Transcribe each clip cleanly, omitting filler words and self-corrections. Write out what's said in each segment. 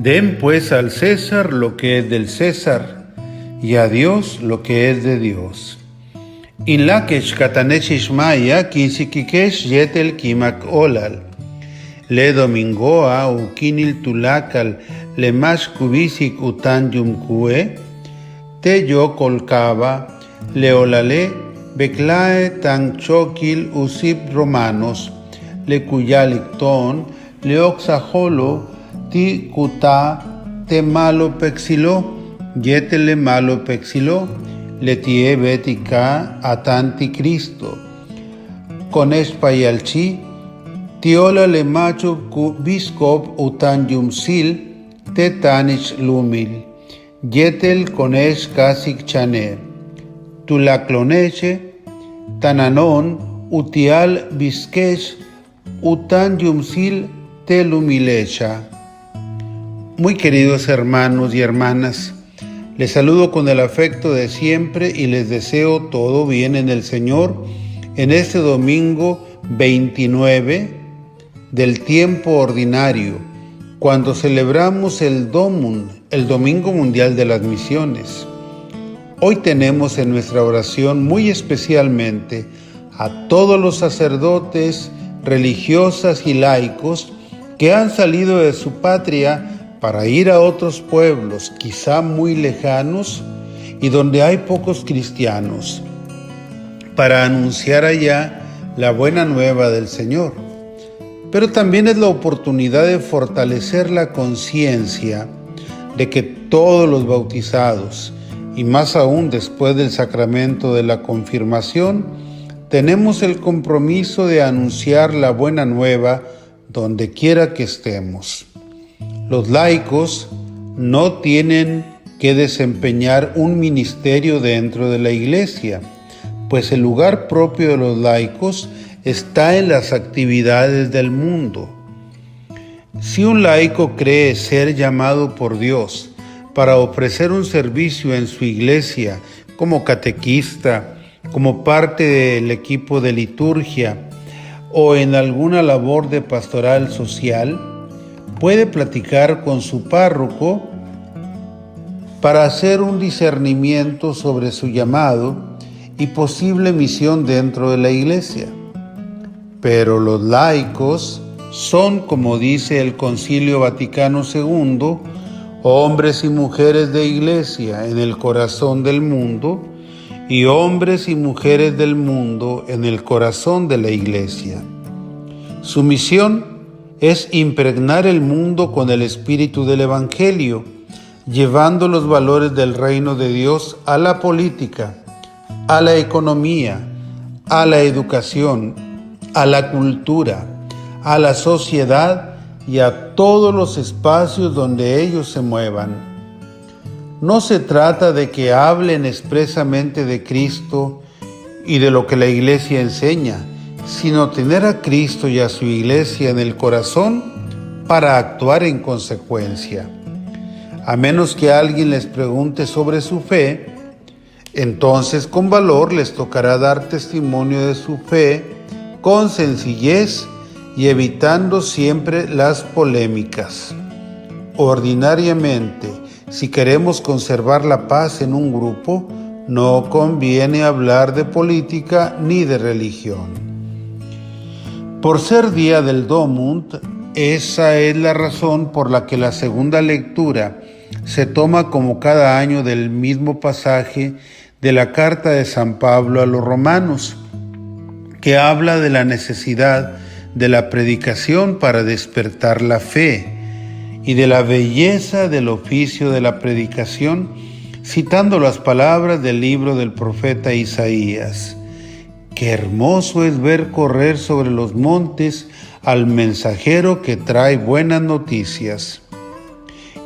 Den pues al César lo que es del César, y a Dios lo que es de Dios. Inlakesh katanechish maya kinsikikesh yetel kimak olal. Le domingoa ukinil tulakal le mash kubisik utan yumkue. Te yo colcaba le olale beclae tan chokil usip romanos. Le cuyalicton le oxajolo ti kuta te malo pexilo, yetele malo pexilo, le tie betica atanti Cristo. Con espayalchi, tiola le macho biscop utan yumsil, te tanich lumil, yetel cones casik chane. Tu la cloneche, tananon utial bisquesh, utan yumsil te lumilecha. Muy queridos hermanos y hermanas, les saludo con el afecto de siempre y les deseo todo bien en el Señor en este domingo 29 del tiempo ordinario, cuando celebramos el Domum, el Domingo Mundial de las Misiones. Hoy tenemos en nuestra oración muy especialmente a todos los sacerdotes, religiosas y laicos que han salido de su patria para ir a otros pueblos, quizá muy lejanos, y donde hay pocos cristianos, para anunciar allá la buena nueva del Señor. Pero también es la oportunidad de fortalecer la conciencia de que todos los bautizados, y más aún después del sacramento de la confirmación, tenemos el compromiso de anunciar la buena nueva donde quiera que estemos. Los laicos no tienen que desempeñar un ministerio dentro de la Iglesia, pues el lugar propio de los laicos está en las actividades del mundo. Si un laico cree ser llamado por Dios para ofrecer un servicio en su iglesia como catequista, como parte del equipo de liturgia o en alguna labor de pastoral social, puede platicar con su párroco para hacer un discernimiento sobre su llamado y posible misión dentro de la iglesia. Pero los laicos son, como dice el Concilio Vaticano II, hombres y mujeres de iglesia en el corazón del mundo y hombres y mujeres del mundo en el corazón de la iglesia. Su misión es impregnar el mundo con el espíritu del Evangelio, llevando los valores del reino de Dios a la política, a la economía, a la educación, a la cultura, a la sociedad y a todos los espacios donde ellos se muevan. No se trata de que hablen expresamente de Cristo y de lo que la Iglesia enseña, sino tener a Cristo y a su Iglesia en el corazón para actuar en consecuencia. A menos que alguien les pregunte sobre su fe, entonces con valor les tocará dar testimonio de su fe con sencillez y evitando siempre las polémicas. Ordinariamente, si queremos conservar la paz en un grupo, no conviene hablar de política ni de religión. Por ser día del Domum, esa es la razón por la que la segunda lectura se toma como cada año del mismo pasaje de la carta de San Pablo a los romanos, que habla de la necesidad de la predicación para despertar la fe y de la belleza del oficio de la predicación, citando las palabras del libro del profeta Isaías. Qué hermoso es ver correr sobre los montes al mensajero que trae buenas noticias.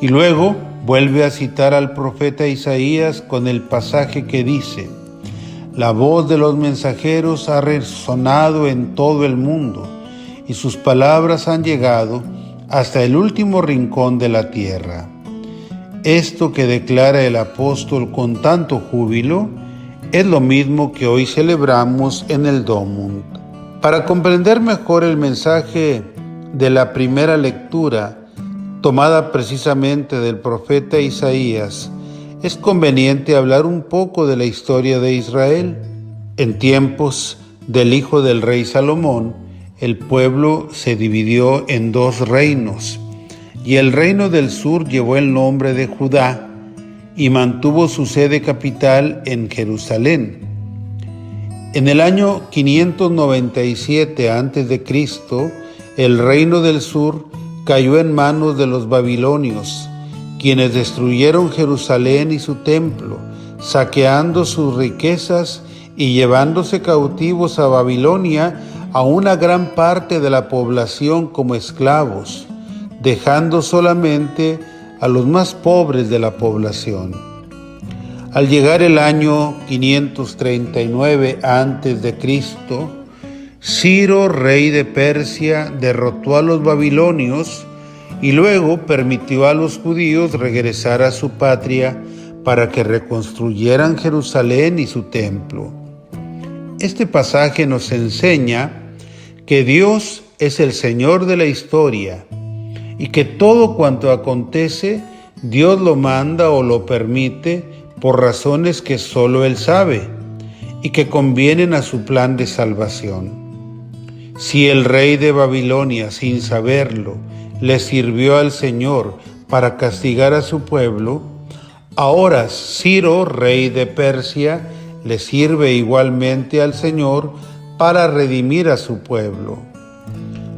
Y luego vuelve a citar al profeta Isaías con el pasaje que dice: la voz de los mensajeros ha resonado en todo el mundo y sus palabras han llegado hasta el último rincón de la tierra. Esto que declara el apóstol con tanto júbilo es lo mismo que hoy celebramos en el Domum. Para comprender mejor el mensaje de la primera lectura, tomada precisamente del profeta Isaías, es conveniente hablar un poco de la historia de Israel. En tiempos del hijo del rey Salomón, el pueblo se dividió en dos reinos, y el reino del sur llevó el nombre de Judá y mantuvo su sede capital en Jerusalén. En el año 597 a.C., el reino del sur cayó en manos de los babilonios, quienes destruyeron Jerusalén y su templo, saqueando sus riquezas y llevándose cautivos a Babilonia a una gran parte de la población como esclavos, dejando solamente a los más pobres de la población. Al llegar el año 539 a.C., Ciro, rey de Persia, derrotó a los babilonios y luego permitió a los judíos regresar a su patria para que reconstruyeran Jerusalén y su templo. Este pasaje nos enseña que Dios es el Señor de la historia y que todo cuanto acontece, Dios lo manda o lo permite por razones que solo Él sabe y que convienen a su plan de salvación. Si el rey de Babilonia, sin saberlo, le sirvió al Señor para castigar a su pueblo, ahora Ciro, rey de Persia, le sirve igualmente al Señor para redimir a su pueblo.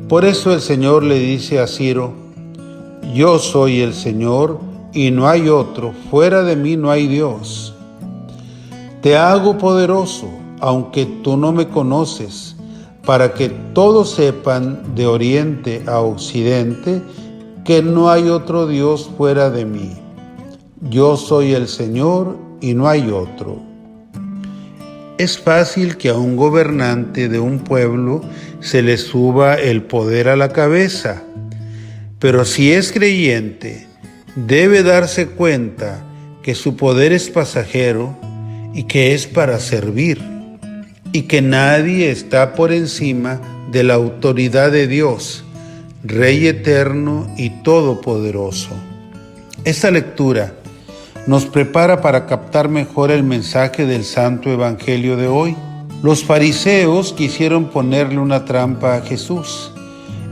Por eso el Señor le dice a Ciro: yo soy el Señor y no hay otro, fuera de mí no hay Dios. Te hago poderoso, aunque tú no me conoces, para que todos sepan de oriente a occidente que no hay otro Dios fuera de mí. Yo soy el Señor y no hay otro. Es fácil que a un gobernante de un pueblo se le suba el poder a la cabeza, pero si es creyente, debe darse cuenta que su poder es pasajero y que es para servir, y que nadie está por encima de la autoridad de Dios, Rey eterno y todopoderoso. Esta lectura nos prepara para captar mejor el mensaje del Santo Evangelio de hoy. Los fariseos quisieron ponerle una trampa a Jesús,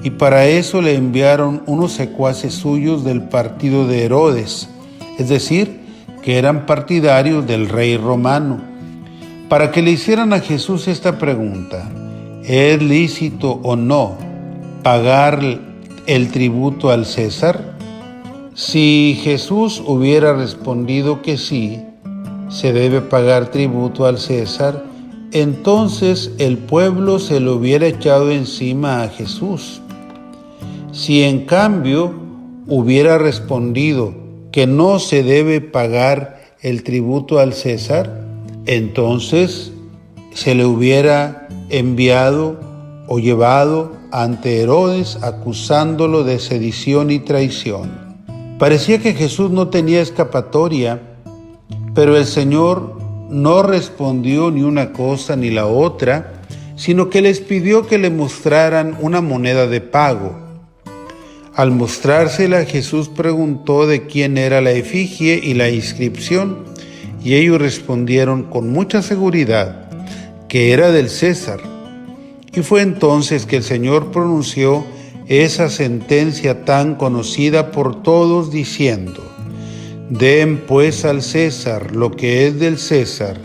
y para eso le enviaron unos secuaces suyos del partido de Herodes, es decir, que eran partidarios del rey romano, para que le hicieran a Jesús esta pregunta: ¿es lícito o no pagar el tributo al César? Si Jesús hubiera respondido que sí, se debe pagar tributo al César, entonces el pueblo se lo hubiera echado encima a Jesús. Si en cambio hubiera respondido que no se debe pagar el tributo al César, entonces se le hubiera enviado o llevado ante Herodes acusándolo de sedición y traición. Parecía que Jesús no tenía escapatoria, pero el Señor no respondió ni una cosa ni la otra, sino que les pidió que le mostraran una moneda de pago. Al mostrársela, Jesús preguntó de quién era la efigie y la inscripción, y ellos respondieron con mucha seguridad que era del César. Y fue entonces que el Señor pronunció esa sentencia tan conocida por todos, diciendo: den pues al César lo que es del César,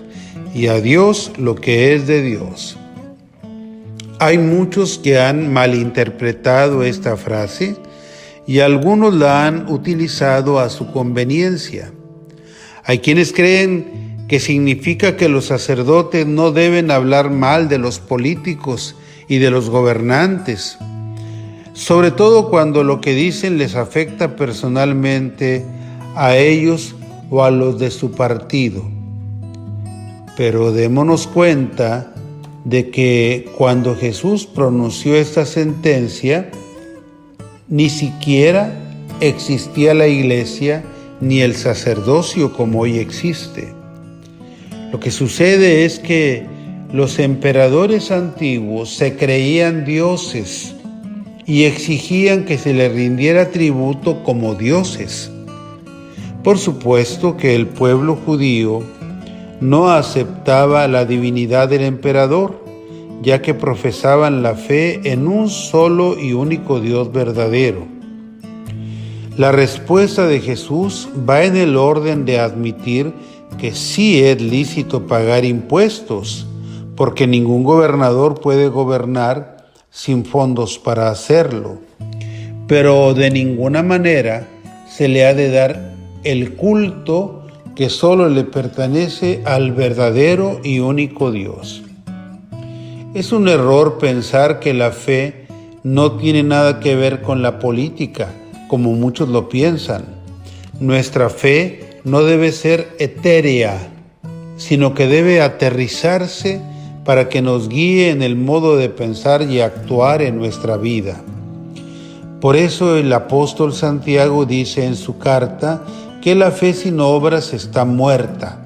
y a Dios lo que es de Dios. Hay muchos que han malinterpretado esta frase, y algunos la han utilizado a su conveniencia. Hay quienes creen que significa que los sacerdotes no deben hablar mal de los políticos y de los gobernantes, sobre todo cuando lo que dicen les afecta personalmente a ellos o a los de su partido. Pero démonos cuenta de que cuando Jesús pronunció esta sentencia, ni siquiera existía la iglesia ni el sacerdocio como hoy existe. Lo que sucede es que los emperadores antiguos se creían dioses y exigían que se le rindiera tributo como dioses. Por supuesto que el pueblo judío no aceptaba la divinidad del emperador, ya que profesaban la fe en un solo y único Dios verdadero. La respuesta de Jesús va en el orden de admitir que sí es lícito pagar impuestos, porque ningún gobernador puede gobernar sin fondos para hacerlo. Pero de ninguna manera se le ha de dar el culto que solo le pertenece al verdadero y único Dios. Es un error pensar que la fe no tiene nada que ver con la política, como muchos lo piensan. Nuestra fe no debe ser etérea, sino que debe aterrizarse para que nos guíe en el modo de pensar y actuar en nuestra vida. Por eso el apóstol Santiago dice en su carta que la fe sin obras está muerta.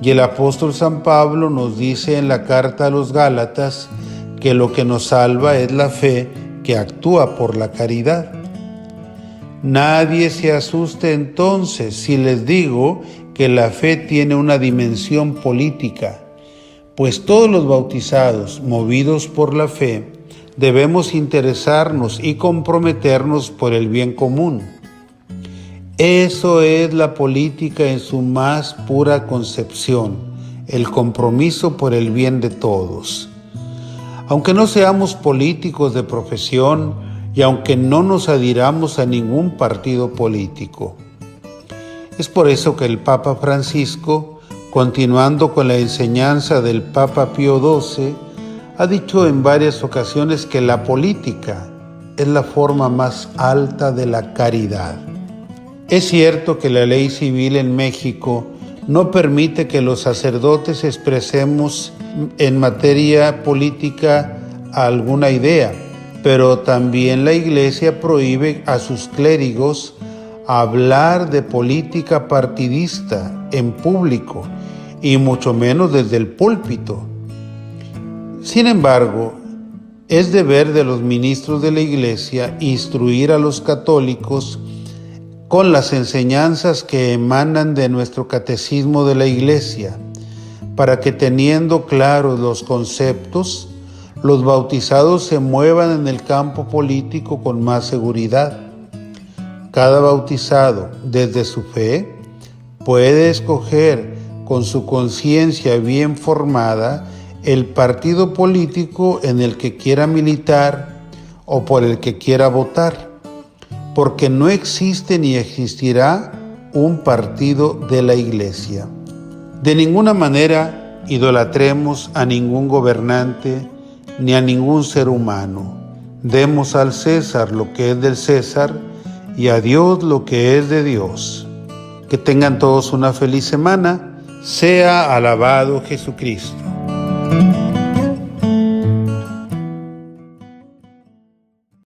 Y el apóstol San Pablo nos dice en la carta a los Gálatas que lo que nos salva es la fe que actúa por la caridad. Nadie se asuste entonces si les digo que la fe tiene una dimensión política, pues todos los bautizados, movidos por la fe, debemos interesarnos y comprometernos por el bien común. Eso es la política en su más pura concepción, el compromiso por el bien de todos. Aunque no seamos políticos de profesión y aunque no nos adhiramos a ningún partido político. Es por eso que el Papa Francisco, continuando con la enseñanza del Papa Pío XII, ha dicho en varias ocasiones que la política es la forma más alta de la caridad. Es cierto que la ley civil en México no permite que los sacerdotes expresemos en materia política alguna idea, pero también la Iglesia prohíbe a sus clérigos hablar de política partidista en público y mucho menos desde el púlpito. Sin embargo, es deber de los ministros de la Iglesia instruir a los católicos con las enseñanzas que emanan de nuestro catecismo de la Iglesia, para que teniendo claros los conceptos, los bautizados se muevan en el campo político con más seguridad. Cada bautizado, desde su fe, puede escoger con su conciencia bien formada el partido político en el que quiera militar o por el que quiera votar, porque no existe ni existirá un partido de la Iglesia. De ninguna manera idolatremos a ningún gobernante ni a ningún ser humano. Demos al César lo que es del César y a Dios lo que es de Dios. Que tengan todos una feliz semana. Sea alabado Jesucristo.